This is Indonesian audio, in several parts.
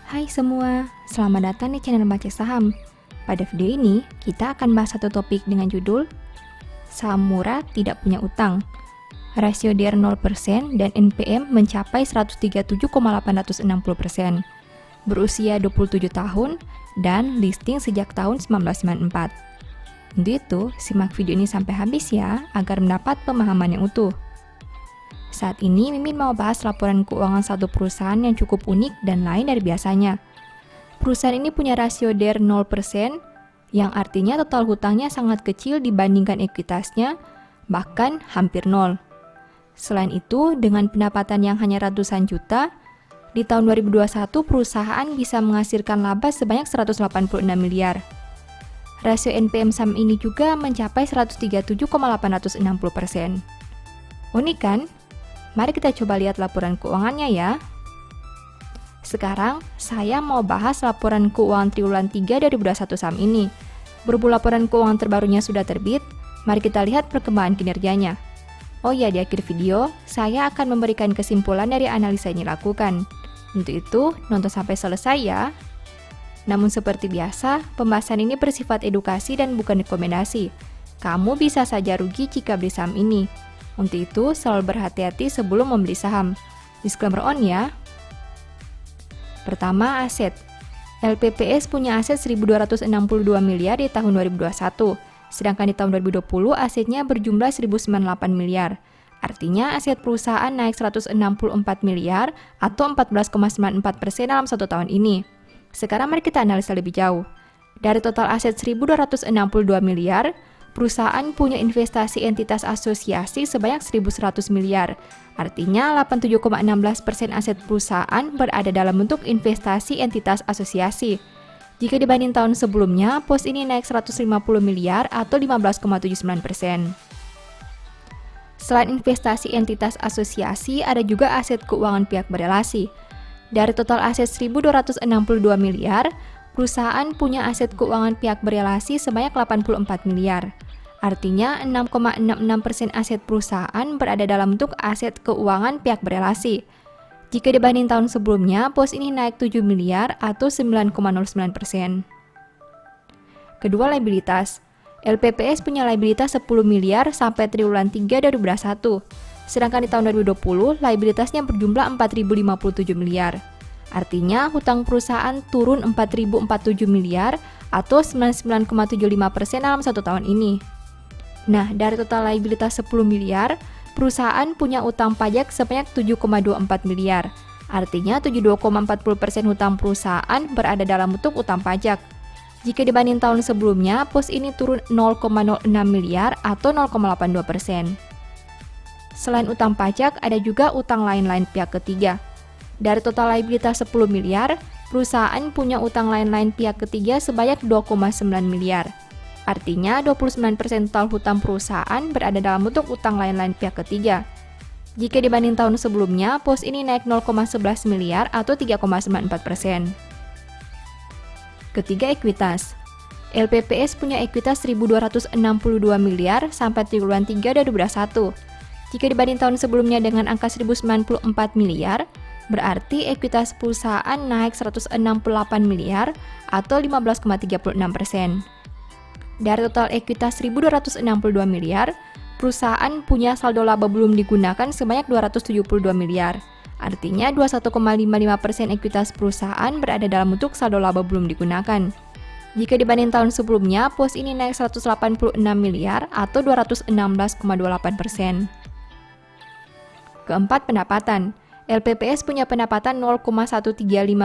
Hai semua, selamat datang di channel Baca Saham. Pada video ini, kita akan bahas satu topik dengan judul Saham murah tidak punya utang. Rasio DR 0% dan NPM mencapai 137,860%. Berusia 27 tahun dan listing sejak tahun 1994. Untuk itu, simak video ini sampai habis ya, agar mendapat pemahaman yang utuh. Saat ini, Mimin mau bahas laporan keuangan satu perusahaan yang cukup unik dan lain dari biasanya. Perusahaan ini punya rasio DR 0%, yang artinya total hutangnya sangat kecil dibandingkan ekuitasnya, bahkan hampir nol. Selain itu, dengan pendapatan yang hanya ratusan juta, di tahun 2021 perusahaan bisa menghasilkan laba sebanyak 186 miliar. Rasio NPM saham ini juga mencapai 137,860%. Unik kan? Mari kita coba lihat laporan keuangannya ya. Sekarang, saya mau bahas laporan keuangan triwulan 3 2021 saham ini. Berhubung laporan keuangan terbarunya sudah terbit, mari kita lihat perkembangan kinerjanya. Oh ya, di akhir video, saya akan memberikan kesimpulan dari analisa yang dilakukan. Untuk itu, nonton sampai selesai ya. Namun seperti biasa, pembahasan ini bersifat edukasi dan bukan rekomendasi. Kamu bisa saja rugi jika beli saham ini. Untuk itu, selalu berhati-hati sebelum membeli saham. Disclaimer on ya. Pertama, aset. LPPS punya aset 1.262 miliar di tahun 2021, sedangkan di tahun 2020 asetnya berjumlah 1.098 miliar. Artinya aset perusahaan naik 164 miliar atau 14,94% dalam satu tahun ini. Sekarang mari kita analisa lebih jauh. Dari total aset 1.262 miliar, perusahaan punya investasi entitas asosiasi sebanyak 1.100 miliar. Artinya 87,16% aset perusahaan berada dalam bentuk investasi entitas asosiasi. Jika dibanding tahun sebelumnya, pos ini naik 150 miliar atau 15,79%. Selain investasi entitas asosiasi, ada juga aset keuangan pihak berelasi. Dari total aset 1.262 miliar, perusahaan punya aset keuangan pihak berelasi sebanyak 84 miliar. Artinya 6,66% aset perusahaan berada dalam bentuk aset keuangan pihak berelasi. Jika dibanding tahun sebelumnya, pos ini naik 7 miliar atau 9,09%. Kedua, liabilitas. LPPS punya liabilitas 10 miliar sampai triwulan 3 2021. Sedangkan di tahun 2020, liabilitasnya berjumlah 4.057 miliar. Artinya, hutang perusahaan turun 4.047 miliar atau 99,75% dalam satu tahun ini. Nah, dari total liabilitas 10 miliar, perusahaan punya utang pajak sebanyak 7,24 miliar. Artinya 72,40% hutang perusahaan berada dalam bentuk utang pajak. Jika dibanding tahun sebelumnya, pos ini turun 0,06 miliar atau 0,82%. Selain utang pajak, ada juga utang lain-lain pihak ketiga. Dari total liabilitas 10 miliar, perusahaan punya utang lain-lain pihak ketiga sebanyak 2,9 miliar. Artinya 29% total hutang perusahaan berada dalam bentuk utang lain-lain pihak ketiga. Jika dibanding tahun sebelumnya, pos ini naik 0,11 miliar atau 3,94%. Ketiga, ekuitas. LPPS punya ekuitas 1.262 miliar sampai triwulan 3 2021. Jika dibanding tahun sebelumnya dengan angka 1.094 miliar, berarti ekuitas perusahaan naik 168 miliar atau 15,36%. Dari total ekuitas 1.262 miliar, perusahaan punya saldo laba belum digunakan sebanyak 272 miliar. Artinya 21,55% ekuitas perusahaan berada dalam bentuk saldo laba belum digunakan. Jika dibanding tahun sebelumnya, pos ini naik 186 miliar atau 216,28%. Keempat, pendapatan. LPPS punya pendapatan 0,135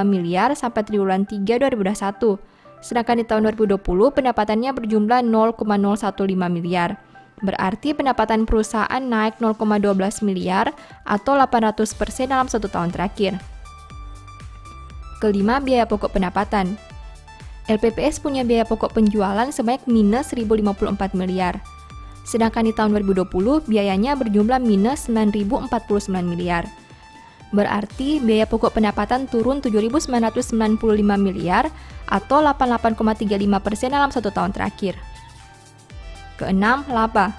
miliar sampai triwulan 3 2021. Sedangkan di tahun 2020 pendapatannya berjumlah 0,015 miliar. Berarti pendapatan perusahaan naik 0,12 miliar atau 800% dalam satu tahun terakhir. Kelima, biaya pokok pendapatan. LPPS punya biaya pokok penjualan sebanyak minus 1.054 miliar. Sedangkan di tahun 2020 biayanya berjumlah minus 9.049 miliar. Berarti biaya pokok pendapatan turun 7.995 miliar atau 88,35% dalam satu tahun terakhir. Keenam, laba.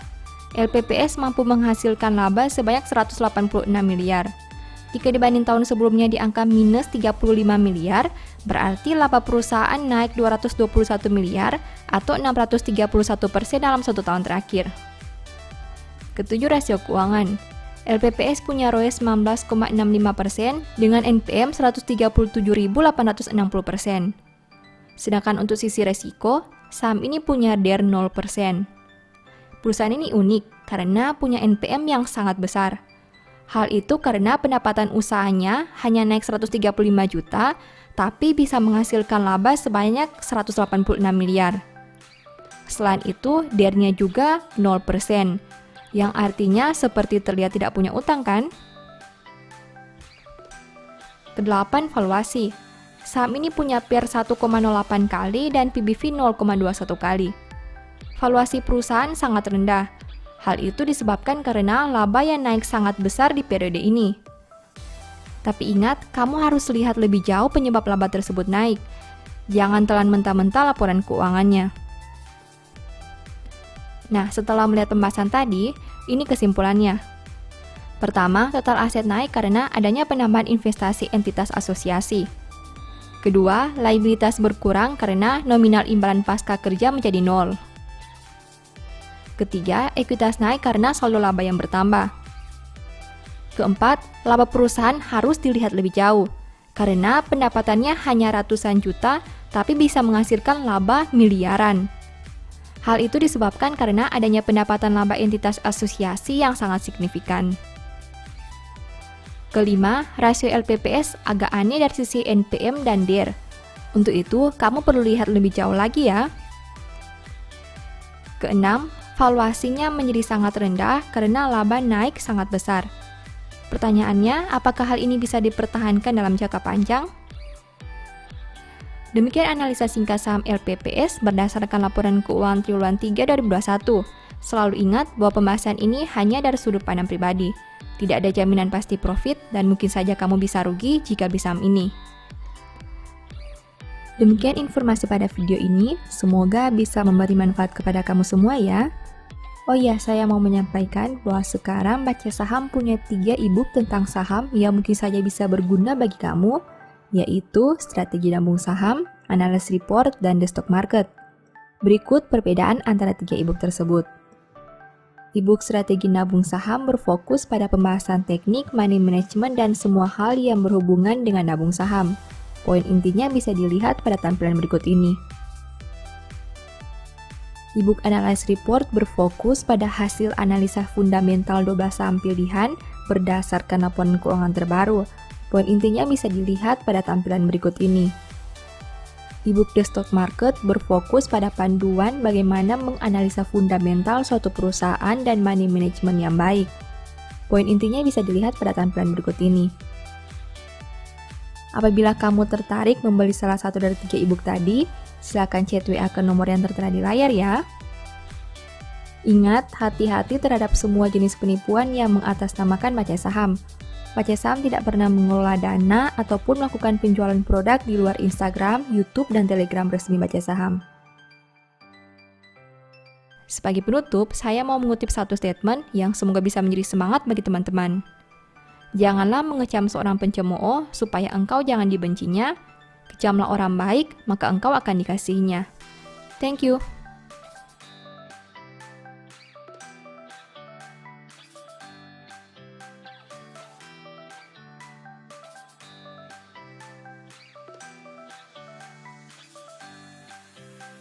LPPS mampu menghasilkan laba sebanyak 186 miliar. Jika dibanding tahun sebelumnya di angka minus 35 miliar, berarti laba perusahaan naik 221 miliar atau 631% dalam 1 tahun terakhir. Ketujuh, rasio keuangan. LPPS punya ROE 19,65% dengan NPM 137.860%. Sedangkan untuk sisi resiko, saham ini punya DER 0%. Perusahaan ini unik karena punya NPM yang sangat besar. Hal itu karena pendapatan usahanya hanya naik 135 juta, tapi bisa menghasilkan laba sebanyak 186 miliar. Selain itu, DER-nya juga 0%, yang artinya seperti terlihat tidak punya utang kan? Kedelapan, valuasi. Saham ini punya PER 1,08 kali dan PBV 0,21 kali. Valuasi perusahaan sangat rendah. Hal itu disebabkan karena laba yang naik sangat besar di periode ini. Tapi ingat, kamu harus lihat lebih jauh penyebab laba tersebut naik. Jangan telan mentah-mentah laporan keuangannya. Nah, setelah melihat pembahasan tadi, ini kesimpulannya. Pertama, total aset naik karena adanya penambahan investasi entitas asosiasi. Kedua, liabilitas berkurang karena nominal imbalan pasca kerja menjadi 0. Ketiga, ekuitas naik karena saldo laba yang bertambah. Keempat, laba perusahaan harus dilihat lebih jauh, karena pendapatannya hanya ratusan juta, tapi bisa menghasilkan laba miliaran. Hal itu disebabkan karena adanya pendapatan laba entitas asosiasi yang sangat signifikan. Kelima, rasio LPPS agak aneh dari sisi NPM dan DER. Untuk itu, kamu perlu lihat lebih jauh lagi ya. Keenam, valuasinya menjadi sangat rendah karena laba naik sangat besar. Pertanyaannya, apakah hal ini bisa dipertahankan dalam jangka panjang? Demikian analisa singkat saham LPPS berdasarkan laporan keuangan triwulan 3 2021. Selalu ingat bahwa pembahasan ini hanya dari sudut pandang pribadi. Tidak ada jaminan pasti profit dan mungkin saja kamu bisa rugi jika beli saham ini. Demikian informasi pada video ini, semoga bisa memberi manfaat kepada kamu semua ya. Oh iya, saya mau menyampaikan bahwa sekarang Baca Saham punya 3 e-book tentang saham yang mungkin saja bisa berguna bagi kamu, yaitu Strategi Nabung Saham, Analysis Report, dan The Stock Market. Berikut perbedaan antara 3 e-book tersebut. E-book Strategi Nabung Saham berfokus pada pembahasan teknik, money management, dan semua hal yang berhubungan dengan nabung saham. Poin intinya bisa dilihat pada tampilan berikut ini. E-book Analysis Report berfokus pada hasil analisa fundamental 12 saham pilihan berdasarkan laporan keuangan terbaru. Poin intinya bisa dilihat pada tampilan berikut ini. E-book The Stock Market berfokus pada panduan bagaimana menganalisa fundamental suatu perusahaan dan money management yang baik. Poin intinya bisa dilihat pada tampilan berikut ini. Apabila kamu tertarik membeli salah satu dari 3 e-book tadi, silakan chat WA ke nomor yang tertera di layar ya. Ingat, hati-hati terhadap semua jenis penipuan yang mengatasnamakan Baca Saham. Baca Saham tidak pernah mengelola dana ataupun melakukan penjualan produk di luar Instagram, YouTube, dan Telegram resmi Baca Saham. Sebagai penutup, saya mau mengutip satu statement yang semoga bisa menjadi semangat bagi teman-teman. Janganlah mengecam seorang pencemooh supaya engkau jangan dibencinya. Kecamlah orang baik, maka engkau akan dikasihinya. Thank you.